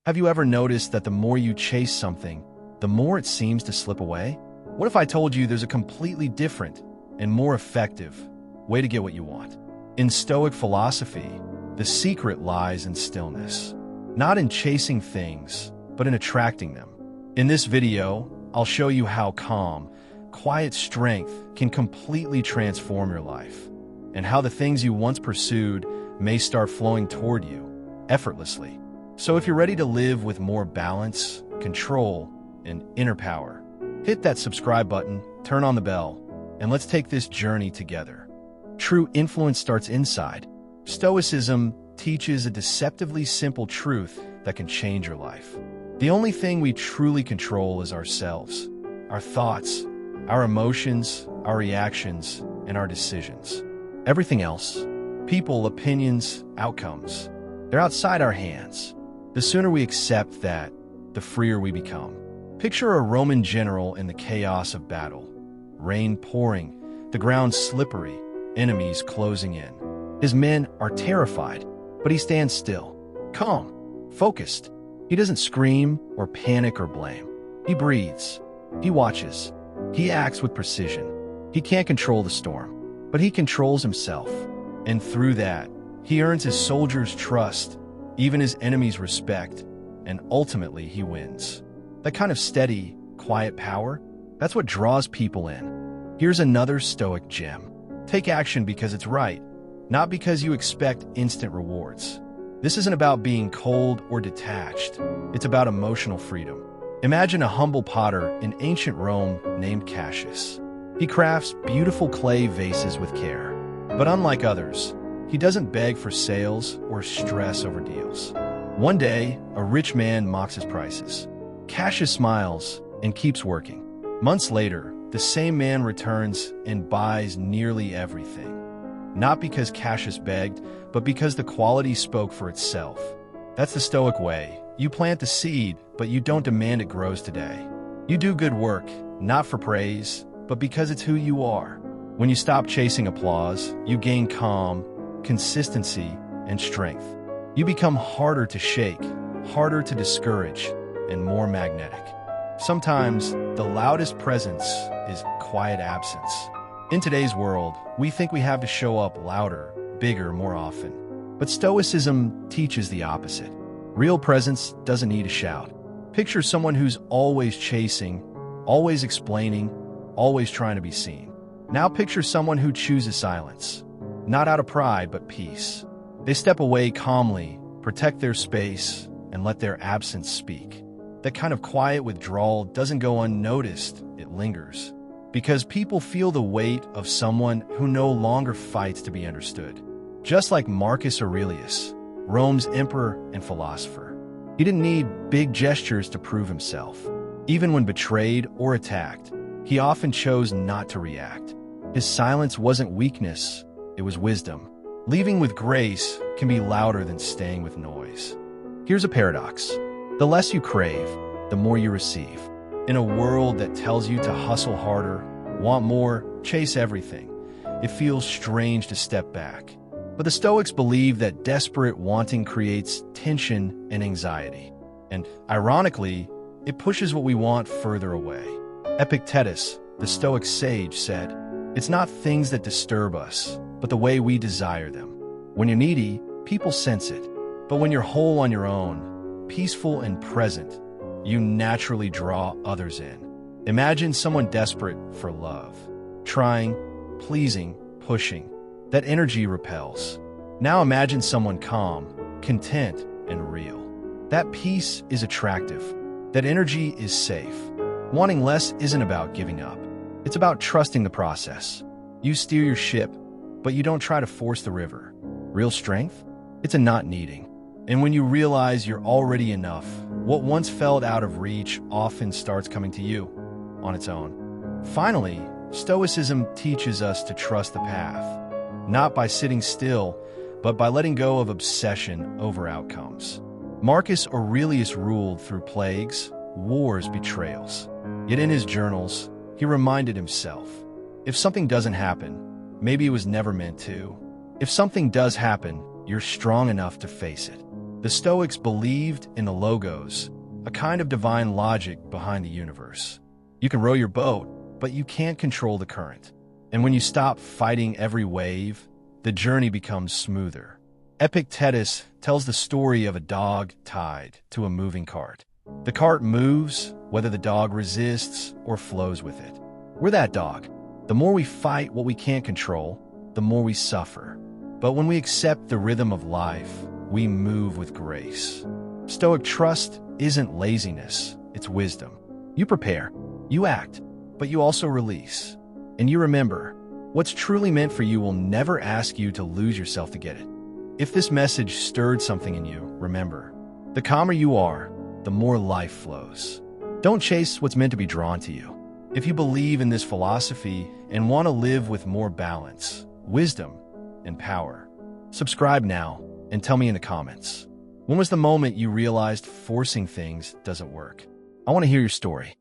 Have you ever noticed that the more you chase something, the more it seems to slip away? What if I told you there's a completely different and more effective way to get what you want? In Stoic philosophy, the secret lies in stillness, not in chasing things, but in attracting them. In this video, I'll show you how calm, quiet strength can completely transform your life, and how the things you once pursued may start flowing toward you effortlessly. So if you're ready to live with more balance, control, and inner power, hit that subscribe button, turn on the bell, and let's take this journey together. True influence starts inside. Stoicism teaches a deceptively simple truth that can change your life. The only thing we truly control is ourselves, our thoughts, our emotions, our reactions, and our decisions. Everything else, people, opinions, outcomes, they're outside our hands. The sooner we accept that, the freer we become. Picture a Roman general in the chaos of battle. Rain pouring, the ground slippery, enemies closing in. His men are terrified, but he stands still, calm, focused. He doesn't scream or panic or blame. He breathes. He watches. He acts with precision. He can't control the storm, but he controls himself. And through that, he earns his soldiers' trust, even his enemies' respect, and ultimately he wins. That kind of steady, quiet power, that's what draws people in. Here's another Stoic gem. Take action because it's right, not because you expect instant rewards. This isn't about being cold or detached. It's about emotional freedom. Imagine a humble potter in ancient Rome named Cassius. He crafts beautiful clay vases with care. But unlike others, he doesn't beg for sales or stress over deals. One day, a rich man mocks his prices. Cassius smiles and keeps working. Months later, the same man returns and buys nearly everything. Not because Cassius begged, but because the quality spoke for itself. That's the Stoic way. You plant the seed, but you don't demand it grows today. You do good work, not for praise, but because it's who you are. When you stop chasing applause, you gain calm, consistency, and strength. You become harder to shake, harder to discourage, and more magnetic. Sometimes, the loudest presence is quiet absence. In today's world, we think we have to show up louder, bigger, more often. But Stoicism teaches the opposite. Real presence doesn't need a shout. Picture someone who's always chasing, always explaining, always trying to be seen. Now picture someone who chooses silence, not out of pride, but peace. They step away calmly, protect their space, and let their absence speak. That kind of quiet withdrawal doesn't go unnoticed, it lingers. Because people feel the weight of someone who no longer fights to be understood. Just like Marcus Aurelius, Rome's emperor and philosopher. He didn't need big gestures to prove himself. Even when betrayed or attacked, he often chose not to react. His silence wasn't weakness, it was wisdom. Leaving with grace can be louder than staying with noise. Here's a paradox. The less you crave, the more you receive. In a world that tells you to hustle harder, want more, chase everything, it feels strange to step back. But the Stoics believe that desperate wanting creates tension and anxiety. And ironically, it pushes what we want further away. Epictetus, the Stoic sage, said, "It's not things that disturb us, but the way we desire them." When you're needy, people sense it. But when you're whole on your own, peaceful and present, you naturally draw others in. Imagine someone desperate for love, trying, pleasing, pushing. That energy repels. Now imagine someone calm, content, and real. That peace is attractive. That energy is safe. Wanting less isn't about giving up. It's about trusting the process. You steer your ship, but you don't try to force the river. Real strength? It's a not needing. And when you realize you're already enough, what once felt out of reach often starts coming to you on its own. Finally, Stoicism teaches us to trust the path, not by sitting still, but by letting go of obsession over outcomes. Marcus Aurelius ruled through plagues, wars, betrayals. Yet in his journals, he reminded himself, if something doesn't happen, maybe it was never meant to. If something does happen, you're strong enough to face it. The Stoics believed in the logos, a kind of divine logic behind the universe. You can row your boat, but you can't control the current. And when you stop fighting every wave, the journey becomes smoother. Epictetus tells the story of a dog tied to a moving cart. The cart moves, whether the dog resists or flows with it. We're that dog. The more we fight what we can't control, the more we suffer. But when we accept the rhythm of life, we move with grace. Stoic trust isn't laziness, it's wisdom. You prepare, you act, but you also release. And you remember, what's truly meant for you will never ask you to lose yourself to get it. If this message stirred something in you, remember, the calmer you are, the more life flows. Don't chase what's meant to be drawn to you. If you believe in this philosophy and want to live with more balance, wisdom, and power, subscribe now and tell me in the comments. When was the moment you realized forcing things doesn't work? I want to hear your story.